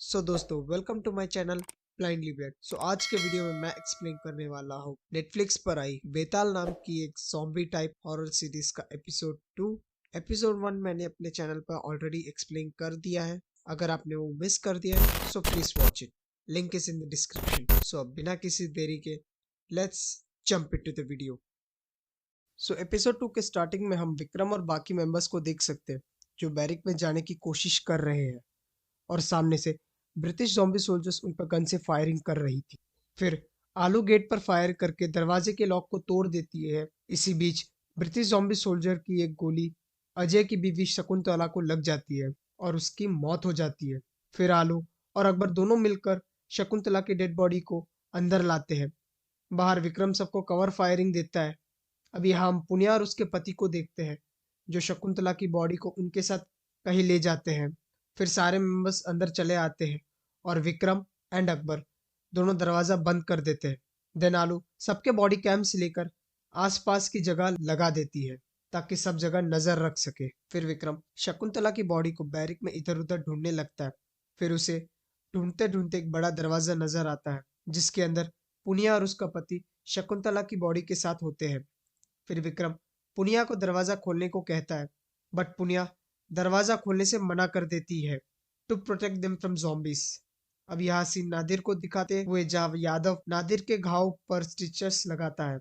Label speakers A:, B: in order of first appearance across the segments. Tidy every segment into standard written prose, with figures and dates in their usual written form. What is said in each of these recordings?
A: सो दोस्तों, welcome to my channel blindly bled. आज के वीडियो में मैं एक्सप्लेन करने वाला हूँ नेटफ्लिक्स पर आई बेताल नाम की एक ज़ॉम्बी टाइप हॉरर सीरीज का एपिसोड 2। एपिसोड 1 मैंने अपने चैनल पर ऑलरेडी एक्सप्लेन कर दिया है। अगर आपने वो मिस कर दिया है so please watch it, link is in the description. So अब बिना किसी देरी के let's jump into the video. Episode 2 के स्टार्टिंग में हम विक्रम और बाकी मेंबर्स को देख सकते हैं जो बैरिक में जाने की कोशिश कर रहे हैं और सामने से ब्रिटिश ज़ॉम्बी सोल्जर्स उन पर गन से फायरिंग कर रही थी। फिर आलू गेट पर फायर करके दरवाजे के लॉक को तोड़ देती है। इसी बीच ब्रिटिश ज़ॉम्बी सोल्जर की एक गोली अजय की बीवी शकुंतला को लग जाती है और उसकी मौत हो जाती है। फिर आलू और अकबर दोनों मिलकर शकुंतला की डेड बॉडी को अंदर लाते हैं। बाहर विक्रम सबको कवर फायरिंग देता है। अब यहाँ हम पुनिया और उसके पति को देखते हैं जो शकुंतला की बॉडी को उनके साथ कहीं ले जाते हैं। फिर सारे मेंबर्स अंदर चले आते हैं और विक्रम एंड अकबर दोनों दरवाजा बंद कर देते हैं। देन आलू सबके बॉडी कैम्स लेकर आसपास की जगह लगा देती है ताकि सब जगह नजर रख सके। फिर विक्रम शकुंतला की बॉडी को बैरिक में इधर उधर ढूंढने लगता है। फिर उसे ढूंढते ढूंढते एक बड़ा दरवाजा नजर आता है जिसके अंदर पुनिया और उसका पति शकुंतला की बॉडी के साथ होते हैं। फिर विक्रम पुनिया को दरवाजा खोलने को कहता है बट पुनिया दरवाजा खोलने से मना कर देती है to protect them from zombies। अब यहाँ सीन नादिर को दिखाते हुए जहाँ यादव नादिर के घाव पर स्टिचेस लगाता है।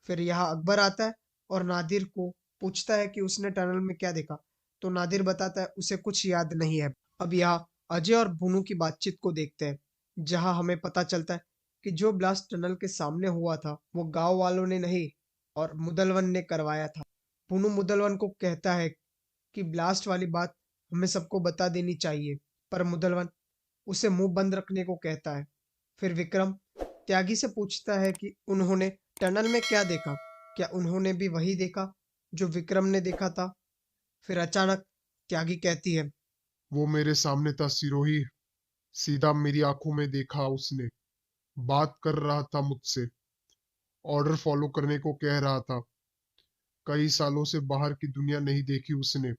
A: फिर यहाँ अकबर आता है और नादिर को पूछता है कि उसने टनल में क्या देखा, तो नादिर बताता है उसे कुछ याद नहीं है। अब यहाँ अजय और भुनू की बातचीत को देखते हैं जहाँ हमें पता चलता है कि जो ब्लास्ट टनल के सामने हुआ था वो गांव वालों ने नहीं और मुदलवन ने करवाया था। पुनू मुदलवन को कहता है कि ब्लास्ट वाली बात हमें सबको बता देनी चाहिए, पर मुदलवन उसे मुंह बंद रखने को कहता है। फिर विक्रम त्यागी से पूछता है कि उन्होंने टनल में क्या देखा, क्या उन्होंने भी वही देखा जो विक्रम ने देखा था। फिर अचानक त्यागी कहती है,
B: वो मेरे सामने था सिरोही, सीधा मेरी आंखों में देखा उसने। बात कर रहा था मुझसे, ऑर्डर फॉलो करने को कह रहा था। कई सालों से बाहर की दुनिया नहीं देखी उसने।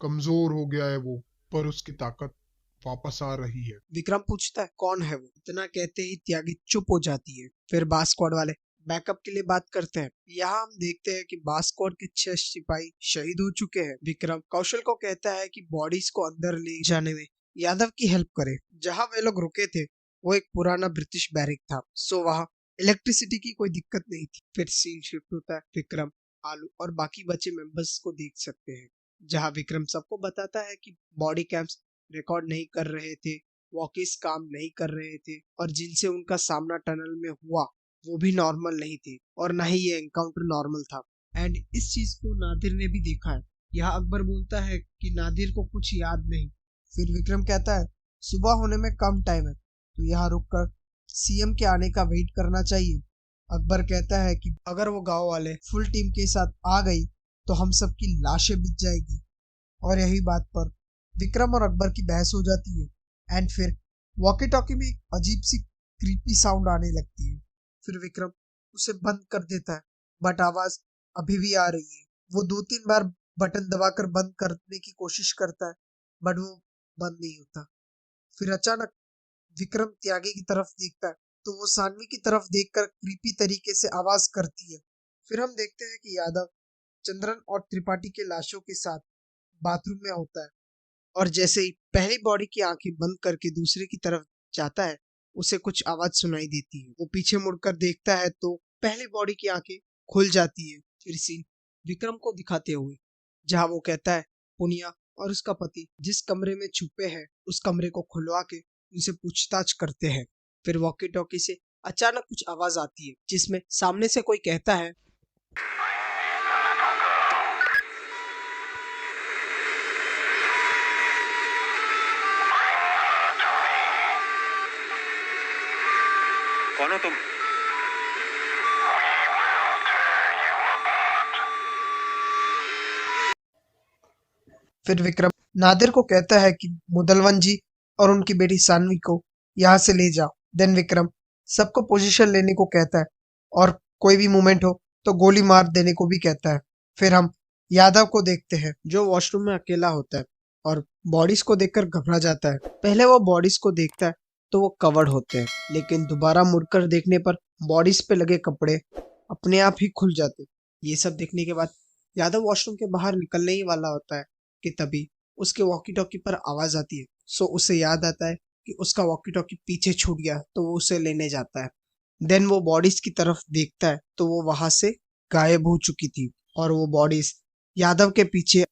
B: कमजोर हो गया है वो, पर उसकी ताकत वापस आ रही है।
A: विक्रम पूछता है कौन है वो। इतना कहते ही त्यागी चुप हो जाती है। फिर बास स्क्वाड वाले बैकअप के लिए बात करते हैं। यहाँ हम देखते हैं कि बास स्क्वाड के 6 सिपाही शहीद हो चुके हैं। विक्रम कौशल को कहता है कि बॉडीज को अंदर ले जाने में यादव की हेल्प करे। जहाँ वे लोग रुके थे वो एक पुराना ब्रिटिश बैरिक था, सो वहाँ इलेक्ट्रिसिटी की कोई दिक्कत नहीं थी। फिर सीन शिफ्ट होता है। विक्रम आलू और बाकी बचे मेंबर्स को देख सकते हैं जहाँ विक्रम सबको बताता है कि बॉडी कैम्स रिकॉर्ड नहीं कर रहे थे, वॉकिस काम नहीं कर रहे थे और जिनसे उनका सामना टनल में हुआ वो भी नॉर्मल नहीं थे और ना ही ये एनकाउंटर नॉर्मल था। एंड इस चीज को नादिर ने भी देखा है। यहाँ अकबर बोलता है कि नादिर को कुछ याद नहीं। फिर विक्रम कहता है सुबह होने में कम टाइम है तो यहाँ रुककर सीएम के आने का वेट करना चाहिए। अकबर कहता है कि अगर वो गांव वाले फुल टीम के साथ आ गई तो हम सबकी लाशें बिछ जाएगी। और यही बात पर विक्रम और अकबर की बहस हो जाती है एंड फिर वॉकी टॉकी में एक अजीब सी क्रीपी साउंड आने लगती है। फिर विक्रम उसे बंद कर देता है बट आवाज अभी भी आ रही है। वो 2-3 बार बटन दबाकर बंद करने की कोशिश करता है बट वो बंद नहीं होता। फिर अचानक विक्रम त्यागी की तरफ देखता है तो वो सानवी की तरफ देखकर क्रीपी तरीके से आवाज करती है। फिर हम देखते हैं कि यादव चंद्रन और त्रिपाठी के लाशों के साथ बाथरूम में होता है और जैसे ही पहली बॉडी की आंखें बंद करके दूसरे की तरफ जाता है उसे कुछ आवाज सुनाई देती है। वो पीछे मुड़कर देखता है तो पहली बॉडी की आंखें खुल जाती है। फिर सीन विक्रम को दिखाते हुए जहां वो कहता है पुनिया और उसका पति जिस कमरे में छुपे हैं उस कमरे को खुलवा के उनसे पूछताछ करते हैं। फिर वॉकी टॉकी से अचानक कुछ आवाज आती है जिसमें सामने से कोई कहता है
C: कौन हो तुम?
A: फिर विक्रम नादिर को कहता है कि मुदलवन जी और उनकी बेटी सानवी को यहाँ से ले जाओ। देन विक्रम सबको पोजीशन लेने को कहता है और कोई भी मूवमेंट हो तो गोली मार देने को भी कहता है। फिर हम यादव को देखते हैं जो वॉशरूम में अकेला होता है और बॉडीज को देखकर घबरा जाता है। पहले वो बॉडीज को देखता है तो वो कवर्ड होते हैं, लेकिन दोबारा मुड़कर देखने पर बॉडीज पे लगे कपड़े अपने आप ही खुल जाते हैं। ये सब देखने के बाद यादव वॉशरूम के बाहर निकलने ही वाला होता है कि तभी उसके वॉकी टॉकी पर आवाज आती है। सो उसे याद आता है कि उसका वॉकी टॉकी पीछे छूट गया, तो वो उसे लेने जाता है। देन वो बॉडीज की तरफ देखता है तो वो वहां से गायब हो चुकी थी और वो बॉडीज यादव के पीछे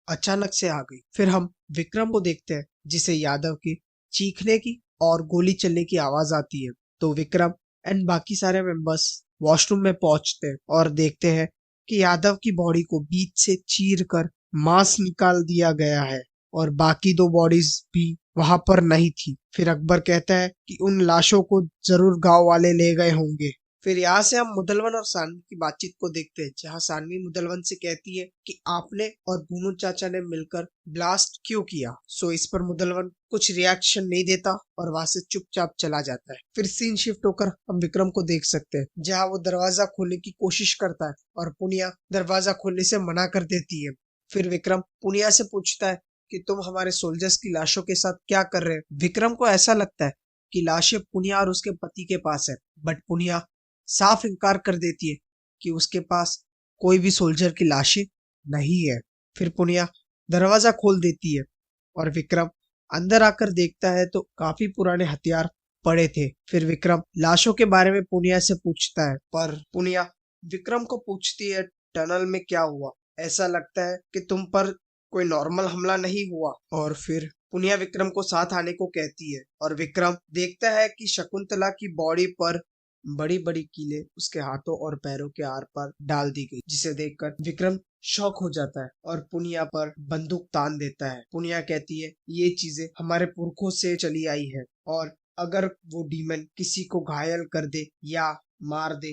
A: अचानक से आ गई। फिर हम विक्रम को देखते हैं जिसे यादव की चीखने की और गोली चलने की आवाज आती है। तो विक्रम एंड बाकी सारे मेंबर्स वॉशरूम में पहुंचते हैं और देखते हैं कि यादव की बॉडी को बीच से चीर कर मांस निकाल दिया गया है और बाकी दो बॉडीज भी वहां पर नहीं थी। फिर अकबर कहता है कि उन लाशों को जरूर गांव वाले ले गए होंगे। फिर यहाँ से हम मुदलवन और सानवी की बातचीत को देखते हैं, जहाँ सानवी मुदलवन से कहती है कि आपने और भूनू चाचा ने मिलकर ब्लास्ट क्यों किया। सो इस पर मुदलवन कुछ रिएक्शन नहीं देता और वहां से चुपचाप चला जाता है। फिर सीन शिफ्ट होकर हम विक्रम को देख सकते हैं, जहाँ वो दरवाजा खोलने की कोशिश करता है और पुनिया दरवाजा खोलने से मना कर देती है। फिर विक्रम पुनिया से पूछता है कि तुम हमारे सोल्जर्स की लाशों के साथ क्या कर रहे हो। विक्रम को ऐसा लगता है कि लाशें पुनिया और उसके पति के पास है, बट पुनिया साफ इनकार कर देती है कि उसके पास कोई भी सोल्जर की लाशें नहीं है। फिर पुनिया दरवाजा खोल देती है और विक्रम अंदर आकर देखता है तो काफी पुराने हथियार पड़े थे। फिर विक्रम लाशों के बारे में पुनिया से पूछता है, पर पुनिया विक्रम को पूछती है टनल में क्या हुआ, ऐसा लगता है कि तुम पर कोई नॉर्मल हमला नहीं हुआ। और फिर पुनिया विक्रम को साथ आने को कहती है और विक्रम देखता है कि शकुंतला की बॉडी पर बड़ी बड़ी कीलें उसके हाथों और पैरों के आर पार डाल दी गई, जिसे देखकर विक्रम शॉक हो जाता है और पुनिया पर बंदूक तान देता है। पुनिया कहती है ये चीजें हमारे पुरखों से चली आई है और अगर वो डीमन किसी को घायल कर दे या मार दे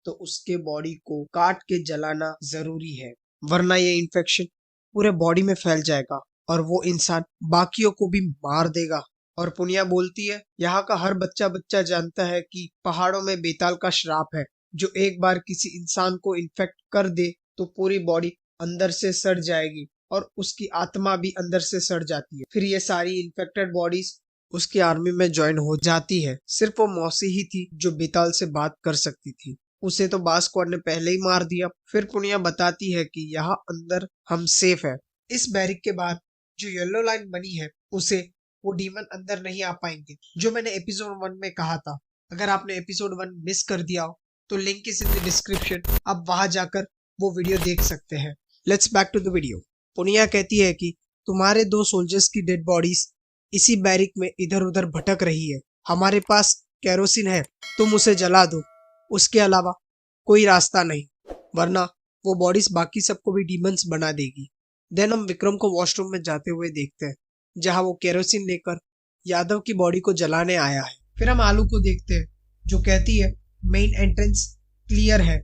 A: तो उसके बॉडी को काट के जलाना जरूरी है, वरना ये इन्फेक्शन पूरे बॉडी में फैल जाएगा और वो इंसान बाकियों को भी मार देगा। और पुनिया बोलती है यहाँ का हर बच्चा जानता है कि पहाड़ों में बेताल का श्राप है, जो एक बार किसी इंसान को इन्फेक्ट कर दे तो पूरी बॉडी अंदर से सड़ जाएगी और उसकी आत्मा भी अंदर से सड़ जाती है। फिर ये सारी इन्फेक्टेड बॉडीज उसकी आर्मी में ज्वाइन हो जाती है। सिर्फ वो मौसी ही थी जो बेताल से बात कर सकती थी, उसे तो बास स्क्वाड ने पहले ही मार दिया। फिर पुनिया बताती है कि यहाँ अंदर हम सेफ है। इस बैरिक के बाद जो येलो लाइन बनी है उसे वो डीमन अंदर नहीं आ पाएंगे, जो मैंने एपिसोड 1 में कहा था। अगर आपने एपिसोड 1 मिस कर दिया हो तो link is in the description, आप वहां जाकर वो वीडियो देख सकते हैं। Let's back to the video. Puniya कहती है कि तुम्हारे 2 सोल्जर्स की डेड बॉडीज इसी बैरिक में इधर उधर भटक रही है, हमारे पास केरोसिन है, तुम उसे जला दो, उसके अलावा कोई रास्ता नहीं, वरना वो बॉडीज बाकी सबको भी डीमंस बना देगी। देन हम विक्रम को वॉशरूम में जाते हुए देखते हैं, जहां वो केरोसिन लेकर यादव की बॉडी को जलाने आया है। फिर हम आलू को देखते हैं जो कहती है मेन एंट्रेंस क्लियर है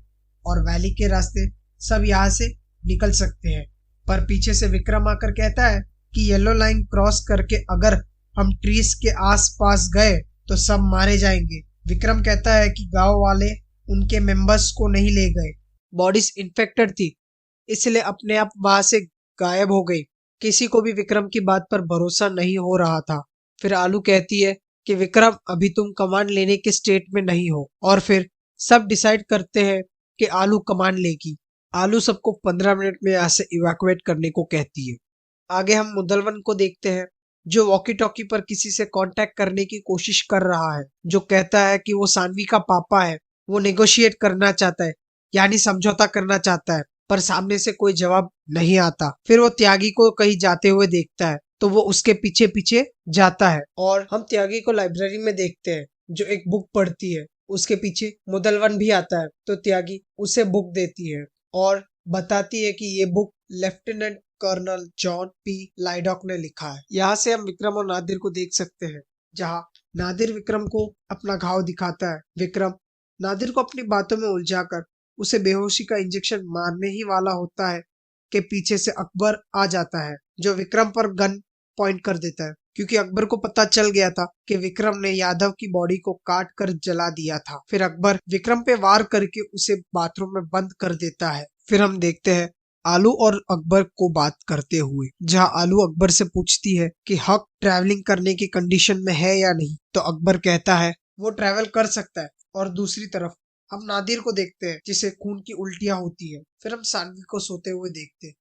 A: और वैली के रास्ते सब यहाँ से निकल सकते हैं, पर पीछे से विक्रम आकर कहता है कि येलो लाइन क्रॉस करके अगर हम ट्रीज के आस पास गए तो सब मारे जाएंगे। विक्रम कहता है कि गांव वाले उनके मेंबर्स को नहीं ले गए, बॉडीज इन्फेक्टेड थी इसलिए अपने आप वहां से गायब हो गई। किसी को भी विक्रम की बात पर भरोसा नहीं हो रहा था। फिर आलू कहती है कि विक्रम अभी तुम कमांड लेने के स्टेट में नहीं हो, और फिर सब डिसाइड करते हैं कि आलू कमांड लेगी। आलू सबको 15 मिनट में यहाँ से इवैक्यूएट करने को कहती है। आगे हम मुदलवन को देखते हैं जो वॉकी टॉकी पर किसी से कांटेक्ट करने की कोशिश कर रहा है, जो कहता है कि वो सानवी का पापा है, वो नेगोशिएट करना चाहता है यानी समझौता करना चाहता है, पर सामने से कोई जवाब नहीं आता। फिर वो त्यागी को कहीं जाते हुए देखता है तो वो उसके पीछे पीछे जाता है और हम त्यागी को लाइब्रेरी में देखते हैं जो एक बुक पढ़ती है। उसके पीछे मुदलवन भी आता है तो त्यागी उसे बुक देती है और बताती है कि ये book lieutenant colonel John P Lydock ने लिखा है। यहाँ से हम विक्रम और नादिर को देख सकते हैं, जहाँ नादिर विक्रम को अपना घाव दिखाता है। विक्रम नादिर को अपनी बातों में उलझाकर उसे बेहोशी का इंजेक्शन मारने ही वाला होता है कि पीछे से अकबर आ जाता है, जो विक्रम पर गन पॉइंट कर देता है, क्योंकि अकबर को पता चल गया था कि विक्रम ने यादव की बॉडी को काट कर जला दिया था। फिर अकबर विक्रम पे वार करके उसे बाथरूम में बंद कर देता है। फिर हम देखते हैं आलू और अकबर को बात करते हुए, जहां आलू अकबर से पूछती है कि हक ट्रैवलिंग करने की कंडीशन में है या नहीं, तो अकबर कहता है वो ट्रैवल कर सकता है। और दूसरी तरफ हम नादिर को देखते हैं जिसे खून की उल्टियां होती है। फिर हम सानवी को सोते हुए देखते हैं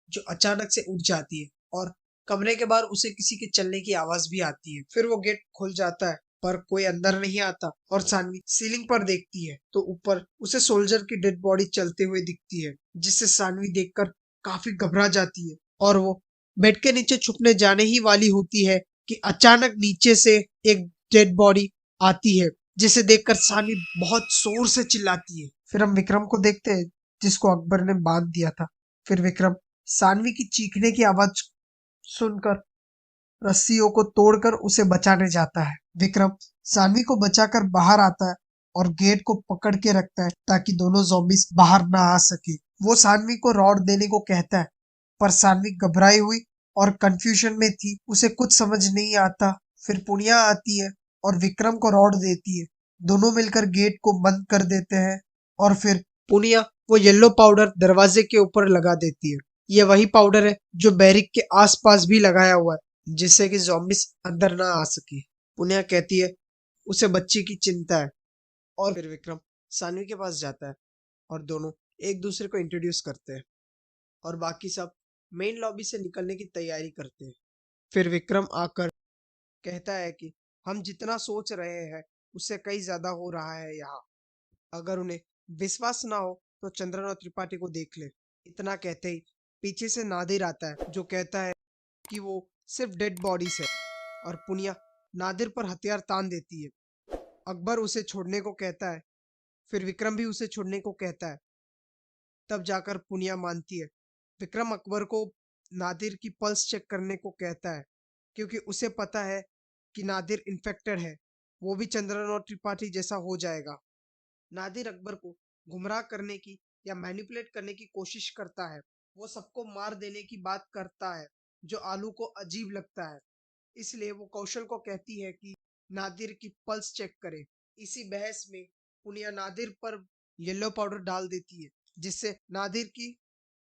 A: जो अचानक से उठ जाती है और कमरे के बाहर उसे किसी के चलने की आवाज भी आती है। फिर वो गेट खुल जाता है पर कोई अंदर नहीं आता और सानवी सीलिंग पर देखती है तो ऊपर उसे सोल्जर की डेड बॉडी चलते हुए दिखती है, जिससे सानवी देखकर काफी घबरा जाती है और वो बेड के नीचे छुपने जाने ही वाली होती है कि अचानक नीचे से एक डेड बॉडी आती है, जिसे देखकर सानवी बहुत जोर से चिल्लाती है। फिर हम विक्रम को देखते हैं जिसको अकबर ने बांध दिया था। फिर विक्रम सानवी की चीखने की आवाज सुनकर रस्सियों को तोड़कर उसे बचाने जाता है। विक्रम सानवी को बचाकर बाहर आता है और गेट को पकड़ के रखता है ताकि दोनों zombies बाहर ना आ सके। वो सानवी को रॉड देने को कहता है पर सानवी घबराई हुई और कंफ्यूजन में थी, उसे कुछ समझ नहीं आता। फिर पुनिया आती है और विक्रम को रॉड देती है। दोनों मिलकर गेट को बंद कर देते हैं और फिर पुनिया वो येलो पाउडर दरवाजे के ऊपर लगा देती है। ये वही पाउडर है जो बैरिक के आसपास भी लगाया हुआ है जिससे कि zombies अंदर ना आ सके। पुनिया कहती है उसे बच्ची की चिंता है और फिर विक्रम सानवी के पास जाता है और दोनों एक दूसरे को इंट्रोड्यूस करते हैं और बाकी सब मेन लॉबी से निकलने की तैयारी करते हैं। फिर विक्रम आकर कहता है कि हम जितना सोच रहे हैं उससे कई ज्यादा हो रहा है यहाँ। अगर उन्हें विश्वास ना हो तो चंद्रन और त्रिपाठी को देख ले। इतना कहते ही पीछे से नादिर आता है जो कहता है कि वो सिर्फ डेड बॉडीज है और पुनिया नादिर पर हथियार तान देती है। अकबर उसे छोड़ने को कहता है, फिर विक्रम भी उसे छोड़ने को कहता है। तब जाकर पुनिया मानती है। विक्रम अकबर को नादिर की पल्स चेक करने को कहता है क्योंकि उसे पता है कि नादिर इन्फेक्टेड है, वो भी चंद्रन और त्रिपाठी जैसा हो जाएगा। नादिर अकबर को गुमराह करने की या मैनिपुलेट करने की कोशिश करता है। वो सबको मार देने की बात करता है जो आलू को अजीब लगता है, इसलिए वो कौशल को कहती है कि नादिर की पल्स चेक करे। इसी बहस में पुनिया नादिर पर येलो पाउडर डाल देती है जिससे नादिर की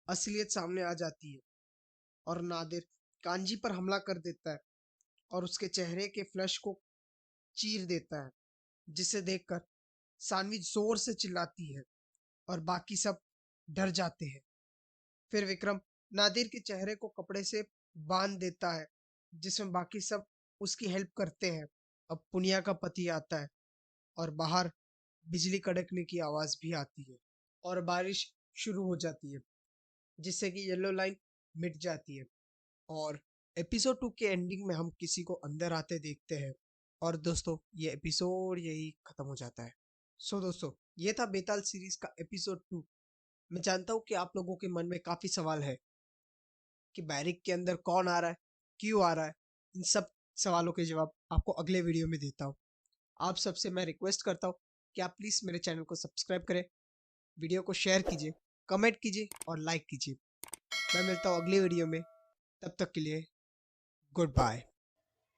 A: असलियत सामने आ जाती है और नादिर कांजी पर हमला कर देता है और उसके चेहरे के फ्लैश को चीर देता है, जिसे देखकर सानवी जोर से चिल्लाती है और बाकी सब डर जाते हैं। फिर विक्रम नादिर के चेहरे को कपड़े से बांध देता है जिसमें बाकी सब उसकी हेल्प करते हैं। अब पुनिया का पति आता है और बाहर बिजली कड़कने की आवाज भी आती है और बारिश शुरू हो जाती है जिससे कि येलो लाइन मिट जाती है और एपिसोड 2 के एंडिंग में हम किसी को अंदर आते देखते हैं और दोस्तों ये एपिसोड यही खत्म हो जाता है। सो दोस्तों ये था बेताल सीरीज का एपिसोड 2। मैं जानता हूँ कि आप लोगों के मन में काफी सवाल है कि बैरिक के अंदर कौन आ रहा है, क्यों आ रहा है। इन सब सवालों के जवाब आपको अगले वीडियो में देता हूँ। आप सबसे मैं रिक्वेस्ट करता हूँ कि आप प्लीज मेरे चैनल को सब्सक्राइब करें, वीडियो को शेयर कीजिए, कमेंट कीजिए और लाइक कीजिए। मैं मिलता हूँ अगली वीडियो में, तब तक के लिए गुड बाय।